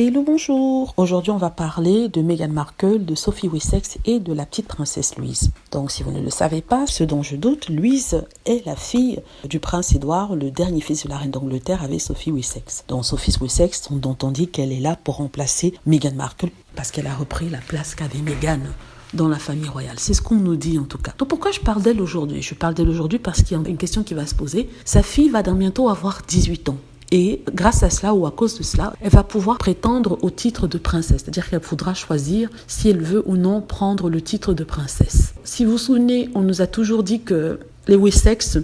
Hello, bonjour. Aujourd'hui, on va parler de Meghan Markle, de Sophie Wessex et de la petite princesse Louise. Donc, si vous ne le savez pas, ce dont je doute, Louise est la fille du prince Édouard, le dernier fils de la reine d'Angleterre avec Sophie Wessex. Donc, Sophie Wessex, dont on dit qu'elle est là pour remplacer Meghan Markle parce qu'elle a repris la place qu'avait Meghan dans la famille royale. C'est ce qu'on nous dit en tout cas. Donc pourquoi je parle d'elle aujourd'hui ? Je parle d'elle aujourd'hui parce qu'il y a une question qui va se poser. Sa fille va dans bientôt avoir 18 ans. Et grâce à cela ou à cause de cela, elle va pouvoir prétendre au titre de princesse. C'est-à-dire qu'elle faudra choisir si elle veut ou non prendre le titre de princesse. Si vous vous souvenez, on nous a toujours dit que les Wessex,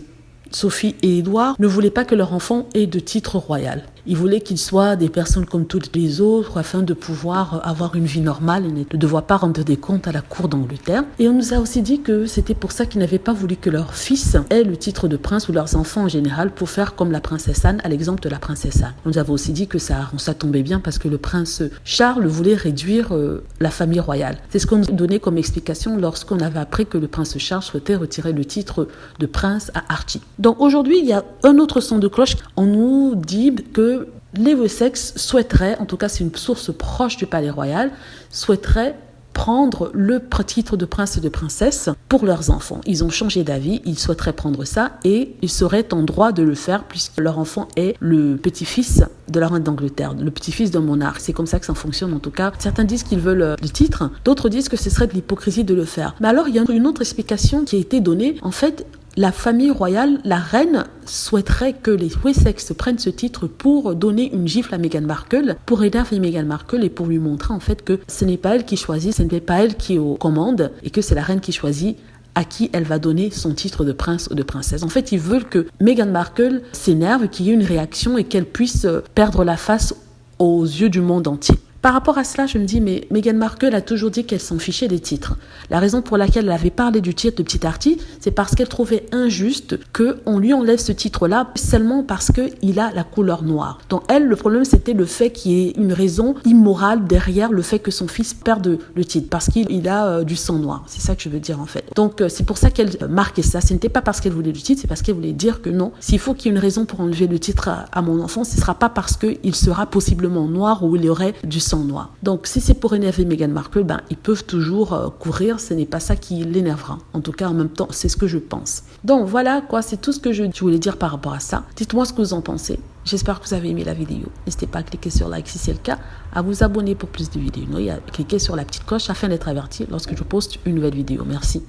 Sophie et Édouard, ne voulaient pas que leur enfant ait de titre royal. Ils voulaient qu'ils soient des personnes comme toutes les autres afin de pouvoir avoir une vie normale et ne devoir pas rendre des comptes à la cour d'Angleterre. Et on nous a aussi dit que c'était pour ça qu'ils n'avaient pas voulu que leur fils ait le titre de prince ou leurs enfants en général pour faire comme la princesse Anne, à l'exemple de la princesse Anne. On nous avait aussi dit que ça tombait bien parce que le prince Charles voulait réduire la famille royale. C'est ce qu'on nous donnait comme explication lorsqu'on avait appris que le prince Charles souhaitait retirer le titre de prince à Archie. Donc aujourd'hui, il y a un autre son de cloche. On nous dit que les Wessex souhaiteraient, en tout cas c'est une source proche du palais royal, souhaiteraient prendre le titre de prince et de princesse pour leurs enfants. Ils ont changé d'avis, ils souhaiteraient prendre ça et ils seraient en droit de le faire puisque leur enfant est le petit-fils de la reine d'Angleterre, le petit-fils d'un monarque. C'est comme ça que ça fonctionne en tout cas. Certains disent qu'ils veulent le titre, d'autres disent que ce serait de l'hypocrisie de le faire. Mais alors il y a une autre explication qui a été donnée. En fait, la famille royale, la reine, souhaiterait que les Wessex prennent ce titre pour donner une gifle à Meghan Markle, pour énerver Meghan Markle et pour lui montrer en fait que ce n'est pas elle qui choisit, ce n'est pas elle qui est aux commandes et que c'est la reine qui choisit à qui elle va donner son titre de prince ou de princesse. En fait, ils veulent que Meghan Markle s'énerve, qu'il y ait une réaction et qu'elle puisse perdre la face aux yeux du monde entier. Par rapport à cela, je me dis, mais Meghan Markle a toujours dit qu'elle s'en fichait des titres. La raison pour laquelle elle avait parlé du titre de Petit Archie, c'est parce qu'elle trouvait injuste qu'on lui enlève ce titre-là seulement parce qu'il a la couleur noire. Donc elle, le problème, c'était le fait qu'il y ait une raison immorale derrière le fait que son fils perde le titre, parce qu'il a du sang noir. C'est ça que je veux dire en fait. Donc c'est pour ça qu'elle marquait ça. Ce n'était pas parce qu'elle voulait le titre, c'est parce qu'elle voulait dire que non, s'il faut qu'il y ait une raison pour enlever le titre à mon enfant, ce ne sera pas parce qu'il sera possiblement noir ou il y aurait du sang noir. Donc si c'est pour énerver Meghan Markle, ils peuvent toujours courir, ce n'est pas ça qui l'énervera. En tout cas, en même temps, c'est ce que je pense. Donc voilà quoi, c'est tout ce que je voulais dire par rapport à ça. Dites-moi ce que vous en pensez. J'espère que vous avez aimé la vidéo. N'hésitez pas à cliquer sur like si c'est le cas, à vous abonner pour plus de vidéos et à cliquer sur la petite cloche afin d'être averti lorsque je poste une nouvelle vidéo. Merci.